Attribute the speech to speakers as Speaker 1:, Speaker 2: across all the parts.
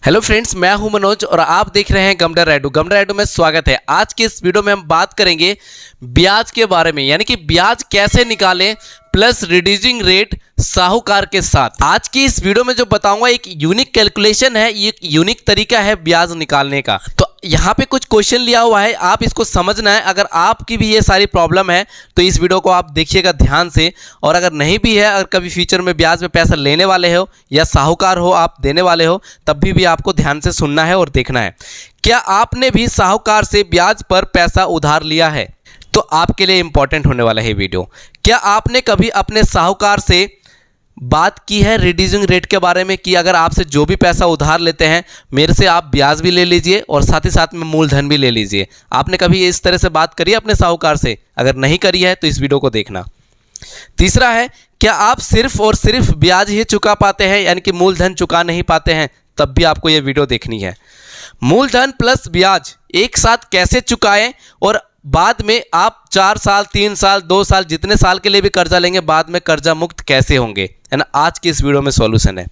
Speaker 1: Hello friends, मैं हूं मनोज और आप देख रहे हैं गमडर राइडू। गमडर राइडू में स्वागत है। आज के इस वीडियो में हम बात करेंगे ब्याज के बारे में, यानी कि ब्याज कैसे निकालें प्लस रिड्यूसिंग रेट साहूकार के साथ। आज की इस वीडियो में जो बताऊंगा एक यूनिक कैलकुलेशन है, ये एक यूनिक तरीका है ब्याज निकालने का। तो यहाँ पे कुछ क्वेश्चन लिया हुआ है, आप इसको समझना है। अगर आपकी भी ये सारी प्रॉब्लम है तो इस वीडियो को आप देखिएगा ध्यान से, और अगर नहीं भी है, अगर कभी फ्यूचर में ब्याज में पैसा लेने वाले हो या साहूकार हो आप देने वाले हो, तब भी आपको ध्यान से सुनना है और देखना है। क्या आपने भी साहूकार से ब्याज पर पैसा उधार लिया है? तो आपके लिए इंपॉर्टेंट होने वाला है वीडियो। क्या आपने कभी अपने साहूकार से बात की है रिड्यूसिंग रेट के बारे में कि अगर आपसे जो भी पैसा उधार लेते हैं मेरे से आप ब्याज भी ले लीजिए और साथ ही साथ में मूलधन भी ले लीजिए? आपने कभी इस तरह से बात करी है अपने साहूकार से? अगर नहीं करी है तो इस वीडियो को देखना। तीसरा है, क्या आप सिर्फ और सिर्फ ब्याज ही चुका पाते हैं, यानी कि मूलधन चुका नहीं पाते हैं? तब भी आपको यह वीडियो देखनी है। मूलधन प्लस ब्याज एक साथ कैसे चुकाएं और बाद में आप 4 साल 3 साल 2 साल जितने साल के लिए भी कर्जा लेंगे बाद में कर्जा मुक्त कैसे होंगे, है ना? आज की इस वीडियो में सॉल्यूशन है।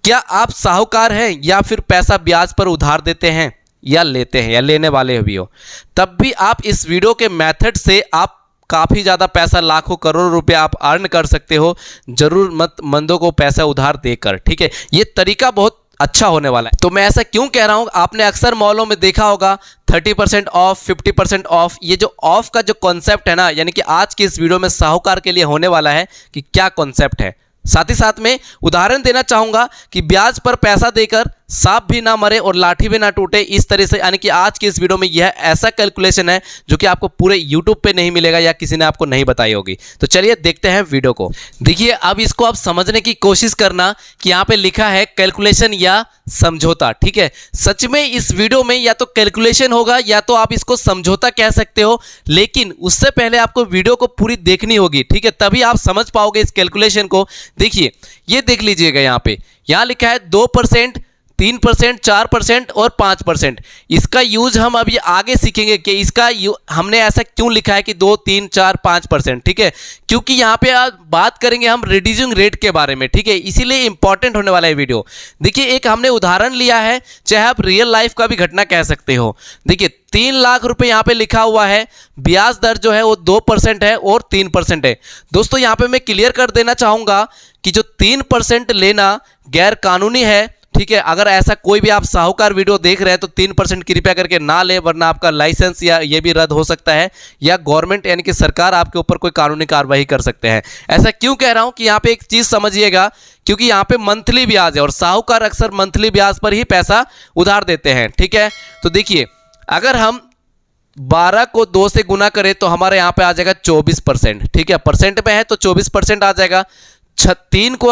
Speaker 1: क्या आप साहूकार हैं या फिर पैसा ब्याज पर उधार देते हैं या लेते हैं या लेने वाले भी हो, तब भी आप इस वीडियो के मेथड से आप काफ़ी ज़्यादा पैसा, लाखों करोड़ों रुपए आप अर्न कर सकते हो जरूरतमंदों को पैसा उधार देकर। ठीक है, ये तरीका बहुत अच्छा होने वाला है। तो मैं ऐसा क्यों कह रहा हूं, आपने अक्सर मॉलों में देखा होगा 30% ऑफ, 50% ऑफ। ये जो ऑफ का जो कॉन्सेप्ट है ना, यानी कि आज की इस वीडियो में साहूकार के लिए होने वाला है कि क्या कॉन्सेप्ट है। साथ ही साथ में उदाहरण देना चाहूंगा कि ब्याज पर पैसा देकर सांप भी ना मरे और लाठी भी ना टूटे, इस तरह से। यानी कि आज की इस वीडियो में यह ऐसा कैलकुलेशन है जो कि आपको पूरे YouTube पे नहीं मिलेगा या किसी ने आपको नहीं बताई होगी। तो चलिए देखते हैं वीडियो को। देखिए, अब इसको आप समझने की कोशिश करना कि यहाँ पे लिखा है कैलकुलेशन या समझौता। ठीक है, सच में इस वीडियो में या तो कैलकुलेशन होगा या तो आप इसको समझौता कह सकते हो, लेकिन उससे पहले आपको वीडियो को पूरी देखनी होगी। ठीक है, तभी आप समझ पाओगे इस कैलकुलेशन को। देखिए, ये देख लीजिएगा, यहाँ लिखा है 2%, 3%, 4% और 5%। इसका यूज हम अभी आगे सीखेंगे कि इसका हमने ऐसा क्यों लिखा है कि 2, 3, 4, 5%। ठीक है, क्योंकि यहाँ पे आज बात करेंगे हम रिड्यूसिंग रेट के बारे में। ठीक है, इसीलिए इंपॉर्टेंट होने वाला है वीडियो। देखिए, एक हमने उदाहरण लिया है, चाहे आप रियल लाइफ का भी घटना कह सकते हो। देखिए, 3 लाख रुपए यहाँ पे लिखा हुआ है, ब्याज दर जो है वो 2% है और 3% है। दोस्तों, यहाँ पे मैं क्लियर कर देना चाहूंगा कि जो 3% लेना गैर कानूनी है। ठीक है, अगर ऐसा कोई भी आप साहूकार वीडियो देख रहे हैं तो 3% कृपया करके ना ले, वरना आपका लाइसेंस या ये भी रद्द हो सकता है, या गवर्नमेंट यानी कि सरकार आपके ऊपर कोई कानूनी कार्रवाई कर सकते हैं। ऐसा क्यों कह रहा हूं कि यहाँ पे एक चीज समझिएगा, क्योंकि यहाँ पे मंथली ब्याज है और साहूकार अक्सर मंथली ब्याज पर ही पैसा उधार देते हैं। ठीक है, तो देखिए, अगर हम 12 को 2 से गुना करें तो हमारे यहाँ पे आ जाएगा 24%। ठीक है, परसेंट में है तो 24% आ जाएगा। 3 को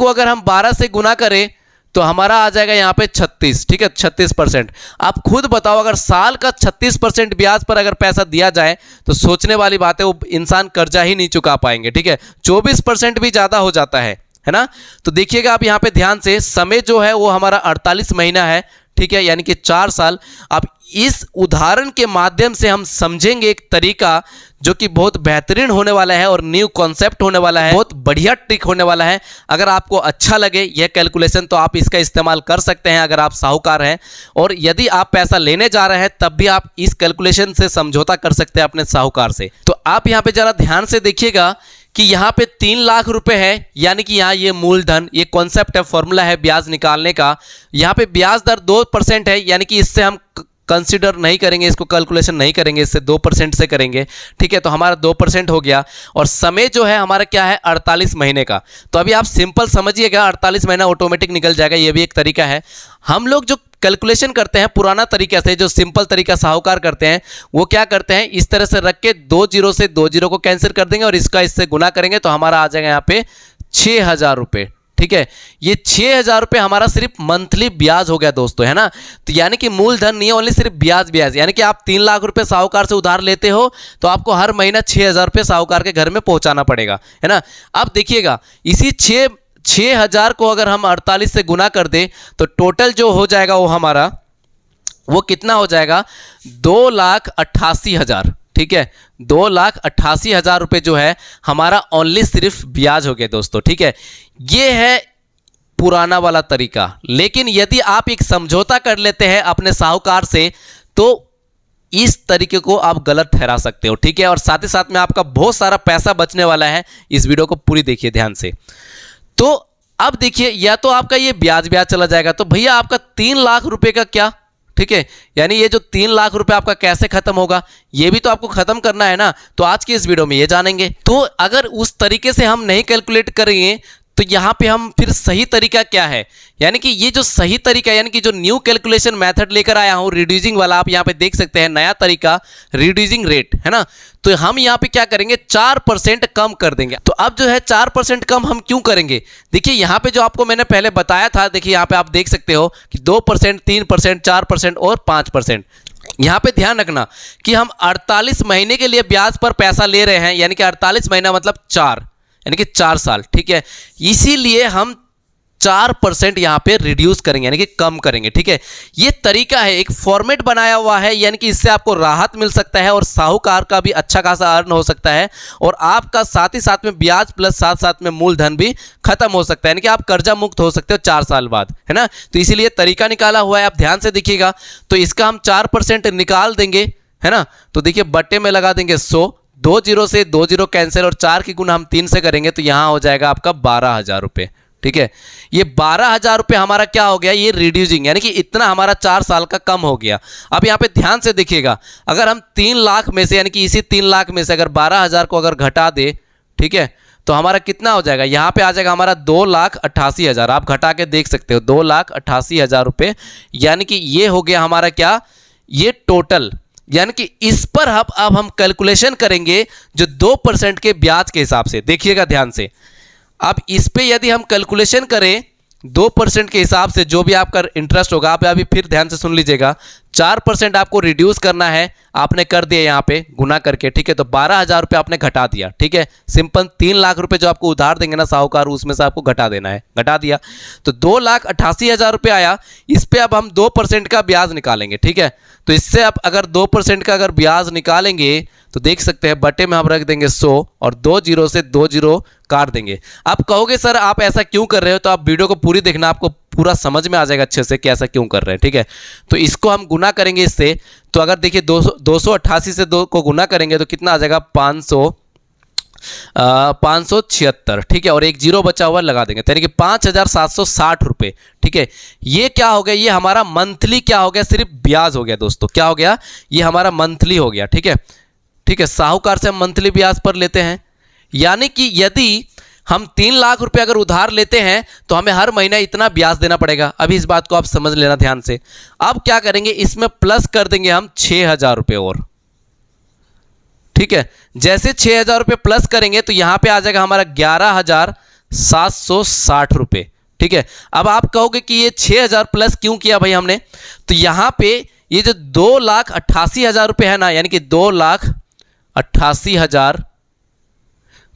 Speaker 1: अगर हम 12 से गुना करें तो हमारा आ जाएगा यहाँ पे 36। ठीक है, 36%। आप खुद बताओ, अगर साल का 36% ब्याज पर अगर पैसा दिया जाए तो सोचने वाली बात है, वो इंसान कर्जा ही नहीं चुका पाएंगे। ठीक है, 24% भी ज़्यादा हो जाता है ना? तो देखिएगा आप यहाँ पे ध्यान से, समय जो है वो हमारा 48 महीना है। ठीक है, यानी कि 4 साल। अब इस उदाहरण के माध्यम से हम समझेंगे एक तरीका जो कि बहुत बेहतरीन होने वाला है और न्यू कॉन्सेप्ट होने वाला है, बहुत बढ़िया ट्रिक होने वाला है। अगर आपको अच्छा लगे यह कैलकुलेशन तो आप इसका इस्तेमाल कर सकते हैं अगर आप साहूकार हैं, और यदि आप पैसा लेने जा रहे हैं तब भी आप इस कैलकुलेशन से समझौता कर सकते हैं अपने साहूकार से। तो आप यहाँ पे जरा ध्यान से देखिएगा कि यहाँ पे 3 लाख रुपए है, यानी कि यहाँ ये मूलधन, ये कॉन्सेप्ट है, फॉर्मूला है ब्याज निकालने का। यहाँ पे ब्याज दर 2% है, यानी कि इससे हम कंसीडर नहीं करेंगे, इसको कैलकुलेशन नहीं करेंगे, इससे 2% से करेंगे। ठीक है, तो हमारा 2% हो गया। और समय जो है हमारा क्या है, 48 महीने का। तो अभी आप सिंपल समझिएगा, 48 महीना ऑटोमेटिक निकल जाएगा, ये भी एक तरीका है। हम लोग जो कैलकुलेशन करते हैं पुराना तरीका से, जो सिंपल तरीका साहूकार करते हैं, वो क्या करते हैं, इस तरह से रख के 2 जीरो से 2 जीरो को कैंसिल कर देंगे और इसका इससे गुना करेंगे तो हमारा आ जाएगा यहाँ पे 6000 रुपये। ठीक है, ये 6000 रुपये हमारा सिर्फ मंथली ब्याज हो गया दोस्तों, है ना? तो यानी कि मूलधन नहीं है, ओनली सिर्फ ब्याज। यानी कि आप 3 लाख रुपए साहूकार से उधार लेते हो तो आपको हर महीना 6000 रुपये साहूकार के घर में पहुंचाना पड़ेगा, है ना? अब देखिएगा, इसी 6000 को अगर हम 48 से गुना कर दें तो टोटल जो हो जाएगा वो हमारा, वो कितना हो जाएगा, 2,88,000। ठीक है, 2,88,000 रुपये जो है हमारा ओनली सिर्फ ब्याज हो गया दोस्तों। ठीक है, ये है पुराना वाला तरीका। लेकिन यदि आप एक समझौता कर लेते हैं अपने साहूकार से तो इस तरीके को आप गलत ठहरा सकते हो, ठीक है। और साथ ही साथ में आपका बहुत सारा पैसा बचने वाला है। इस वीडियो को पूरी देखिए ध्यान से। तो अब देखिए, या तो आपका ये ब्याज चला जाएगा, तो भैया आपका 3 लाख रुपए का क्या, ठीक है, यानी ये जो 3 लाख रुपए आपका कैसे खत्म होगा, ये भी तो आपको खत्म करना है ना। तो आज की इस वीडियो में ये जानेंगे। तो अगर उस तरीके से हम नहीं कैलकुलेट करेंगे तो यहाँ पे हम फिर सही तरीका क्या है, यानी कि ये जो सही तरीका यानी कि जो न्यू कैलकुलेशन मेथड लेकर आया हूँ रिड्यूसिंग वाला, आप यहाँ पे देख सकते हैं नया तरीका रिड्यूसिंग रेट, है ना। तो हम यहाँ पे क्या करेंगे, 4% कम कर देंगे। तो अब जो है 4% कम हम क्यों करेंगे, देखिए यहाँ पे जो आपको मैंने पहले बताया था, देखिए यहाँ पे आप देख सकते हो कि 2%, 3%, 4% और 5%। यहाँ पे ध्यान रखना कि हम 48 महीने के लिए ब्याज पर पैसा ले रहे हैं, यानी कि 48 महीना मतलब 4, यानी कि 4 साल, ठीक है। इसीलिए हम 4% यहाँ पे रिड्यूस करेंगे, यानी कि कम करेंगे, ठीक है। ये तरीका है, एक फॉर्मेट बनाया हुआ है, यानी कि इससे आपको राहत मिल सकता है और साहूकार का भी अच्छा खासा अर्न हो सकता है और आपका साथ ही साथ में ब्याज प्लस साथ साथ में मूलधन भी खत्म हो सकता है, यानी कि आप कर्जा मुक्त हो सकते हो 4 साल बाद, है ना। तो इसीलिए तरीका निकाला हुआ है, आप ध्यान से देखिएगा। तो इसका हम 4% निकाल देंगे, है ना। तो देखिए बट्टे में लगा देंगे 100, 2 जीरो से 2 जीरो कैंसिल और 4 की गुना हम 3 से करेंगे तो यहाँ हो जाएगा आपका 12,000 रुपये, ठीक है। ये 12,000 रुपये हमारा क्या हो गया, ये रिड्यूसिंग, यानी कि इतना हमारा 4 साल का कम हो गया। अब यहाँ पे ध्यान से देखिएगा, अगर हम 3 लाख में से, यानी कि इसी 3 लाख में से अगर 12,000 को अगर घटा दे, ठीक है, तो हमारा कितना हो जाएगा, यहाँ पे आ जाएगा हमारा 2,88,000। आप घटा के देख सकते हो 2,88,000 रुपये, यानी कि ये हो गया हमारा क्या, ये टोटल, यानी कि इस पर अब हम कैलकुलेशन करेंगे जो 2% के ब्याज के हिसाब से। देखिएगा ध्यान से, अब इस पे यदि हम कैलकुलेशन करें 2% के हिसाब से जो भी आपका इंटरेस्ट होगा, आप अभी फिर ध्यान से सुन लीजिएगा, 4% आपको रिड्यूस करना है, आपने कर दिया यहाँ पे गुना करके, ठीक है। तो 12,000 रुपये आपने घटा दिया, ठीक है। सिंपल 3 लाख रुपए जो आपको उधार देंगे ना साहूकार, उसमें से आपको घटा देना है, घटा दिया तो 2,88,000 रुपये आया। इस पे अब हम 2% का ब्याज निकालेंगे, ठीक है। तो इससे आप अगर 2% का अगर ब्याज निकालेंगे तो देख सकते हैं बटे में हम रख देंगे 100 और 2 जीरो से 2 जीरो काट देंगे। आप कहोगे सर आप ऐसा क्यों कर रहे हो, तो आप वीडियो को पूरी देखना, आपको पूरा समझ में आ जाएगा अच्छे से कि ऐसा क्यों कर रहे हैं, ठीक है। तो इसको हम गुना करेंगे इससे, तो अगर देखिए 288 से 2 को गुना करेंगे तो कितना आ जाएगा 576, ठीक है। और एक जीरो बचा हुआ लगा देंगे, यानी कि 5,760 रुपये, ठीक है। ये क्या हो गया, ये हमारा मंथली क्या हो गया, सिर्फ ब्याज हो गया दोस्तों, क्या हो गया, ये हमारा मंथली हो गया, ठीक है, ठीक है। साहूकार से हम मंथली ब्याज पर लेते हैं, यानी कि यदि हम 3 लाख रुपए अगर उधार लेते हैं तो हमें हर महीना इतना ब्याज देना पड़ेगा। अभी इस बात को आप समझ लेना ध्यान से। अब क्या करेंगे, इसमें प्लस कर देंगे हम 6,000 रुपये और, ठीक है। जैसे 6,000 रुपये प्लस करेंगे तो यहां पे आ जाएगा हमारा 11,760 रुपये, ठीक है। अब आप कहोगे कि ये 6,000 प्लस क्यों किया भाई हमने, तो यहां पे ये जो 2,88,000 रुपये है ना, यानी कि 2,88,000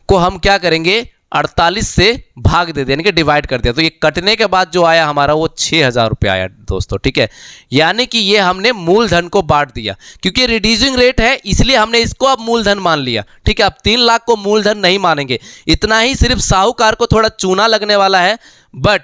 Speaker 1: को हम क्या करेंगे 48 से भाग दे दें, यानी कि डिवाइड कर दिया, तो ये कटने के बाद जो आया हमारा वो 6,000 रुपये आया दोस्तों, ठीक है। यानी कि ये हमने मूलधन को बांट दिया, क्योंकि रिड्यूसिंग रेट है इसलिए हमने इसको अब मूलधन मान लिया, ठीक है। अब 3 लाख को मूलधन नहीं मानेंगे, इतना ही सिर्फ साहूकार को थोड़ा चूना लगने वाला है, बट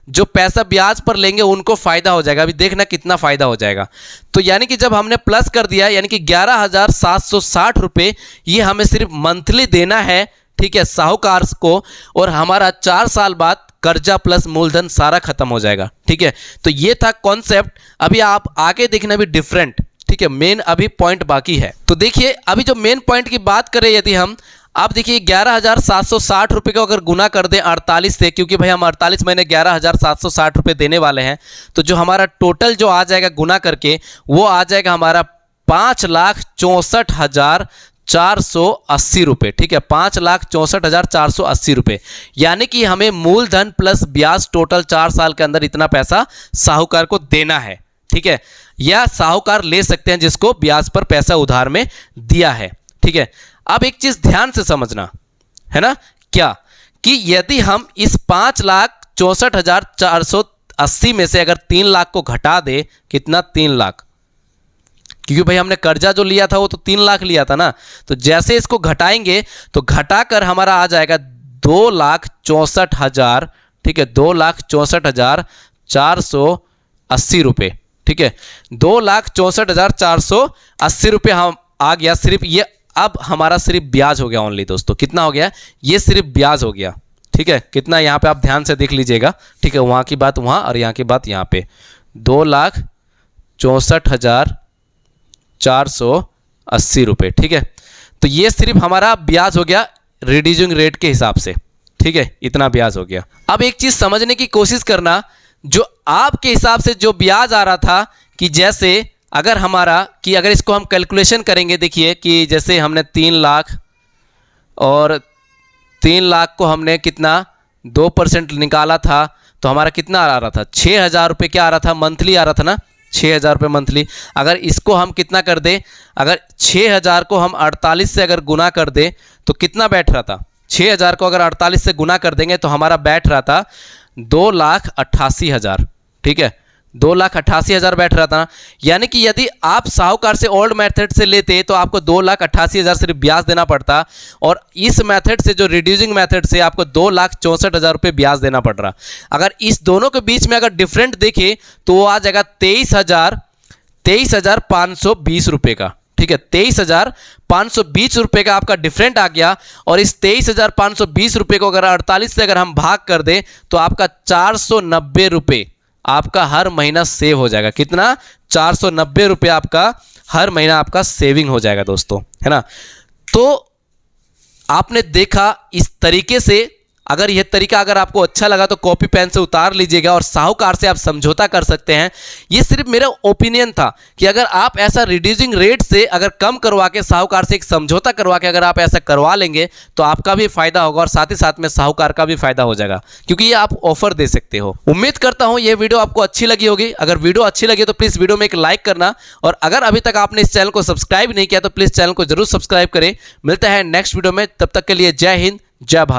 Speaker 1: जो पैसा ब्याज पर लेंगे उनको फायदा हो जाएगा। अभी देखना कितना फायदा हो जाएगा। तो यानी कि जब हमने प्लस कर दिया, यानी कि 11,760 रुपये ये हमें सिर्फ मंथली देना है, ठीक है, साहूकार को, और हमारा 4 साल बाद कर्जा प्लस मूलधन सारा खत्म हो जाएगा, ठीक है। तो ये था कॉन्सेप्ट। अभी आप आगे देखना भी डिफरेंट, ठीक है, मेन अभी पॉइंट बाकी है। तो देखिए अभी जो मेन पॉइंट की बात करें यदि हम, आप देखिए 11,760 रुपये को अगर गुना कर दें 48 से, क्योंकि भाई हम 48 महीने 11,760 रुपये देने वाले हैं, तो जो हमारा टोटल जो आ जाएगा गुना करके वो आ जाएगा हमारा 5,64,480 रुपये, ठीक है, 5,64,480 रुपये। यानी कि हमें मूलधन प्लस ब्याज टोटल 4 साल के अंदर इतना पैसा साहूकार को देना है, ठीक है, या साहूकार ले सकते हैं जिसको ब्याज पर पैसा उधार में दिया है, ठीक है। अब एक चीज ध्यान से समझना है ना, क्या कि यदि हम इस 5,64,480 में से अगर 3 लाख को घटा दे, कितना 3 लाख, क्योंकि भाई हमने कर्जा जो लिया था वो तो 3 लाख लिया था ना, तो जैसे इसको घटाएंगे तो घटाकर हमारा आ जाएगा 2,64,000, ठीक है, 2,64,480 रुपये, ठीक है, 2,64,480 रुपये हम आ गया सिर्फ ये। अब हमारा सिर्फ ब्याज हो गया ओनली दोस्तों, कितना हो गया, ये सिर्फ ब्याज हो गया, ठीक है। कितना यहाँ पे आप ध्यान से देख लीजिएगा, ठीक है, वहाँ की बात वहाँ और यहाँ की बात यहाँ पे, 2,64,480 रुपये, ठीक है। तो ये सिर्फ हमारा ब्याज हो गया रिड्यूसिंग रेट के हिसाब से, ठीक है, इतना ब्याज हो गया। अब एक चीज़ समझने की कोशिश करना, जो आपके हिसाब से जो ब्याज आ रहा था कि जैसे अगर हमारा कि अगर इसको हम कैलकुलेशन करेंगे, देखिए कि जैसे हमने 3 लाख और 3 लाख को हमने कितना 2% निकाला था, तो हमारा कितना आ रहा था, 6,000 रुपये क्या आ रहा था, मंथली आ रहा था ना, 6,000 रुपये मंथली। अगर इसको हम कितना कर दें, अगर 6,000 को हम 48 से अगर गुना कर दें तो कितना बैठ रहा था, 6,000 को अगर 48 से गुना कर देंगे तो हमारा बैठ रहा था 2,88,000, ठीक है, 2,88,000 बैठ रहा था। यानी कि यदि आप साहूकार से ओल्ड मेथड से लेते तो आपको 2,88,000 सिर्फ ब्याज देना पड़ता, और इस मेथड से जो रिड्यूसिंग मेथड से आपको 2,64,000 रुपये ब्याज देना पड़ रहा। अगर इस दोनों के बीच में अगर डिफरेंट देखें तो वो आ जाएगा 23,520 रुपये का, ठीक है, 23,520 रुपये का आपका डिफरेंट आ गया। और इस 23,520 रुपये को अगर 48 से अगर हम भाग कर दें तो आपका 490 रुपये आपका हर महीना सेव हो जाएगा। कितना, 490 रुपये आपका हर महीना आपका सेविंग हो जाएगा दोस्तों, है ना। तो आपने देखा इस तरीके से, अगर यह तरीका अगर आपको अच्छा लगा तो कॉपी पेन से उतार लीजिएगा और साहूकार से आप समझौता कर सकते हैं। ये सिर्फ मेरा ओपिनियन था कि अगर आप ऐसा रिड्यूसिंग रेट से अगर कम करवा के साहूकार से एक समझौता करवा के अगर आप ऐसा करवा लेंगे तो आपका भी फायदा होगा और साथ ही साथ में साहूकार का भी फायदा हो जाएगा, क्योंकि ये आप ऑफर दे सकते हो। उम्मीद करता हूं ये वीडियो आपको अच्छी लगी होगी। अगर वीडियो अच्छी लगी तो प्लीज़ वीडियो में एक लाइक करना, और अगर अभी तक आपने इस चैनल को सब्सक्राइब नहीं किया तो प्लीज़ चैनल को जरूर सब्सक्राइब करें। मिलता है नेक्स्ट वीडियो में, तब तक के लिए जय हिंद, जय भारत।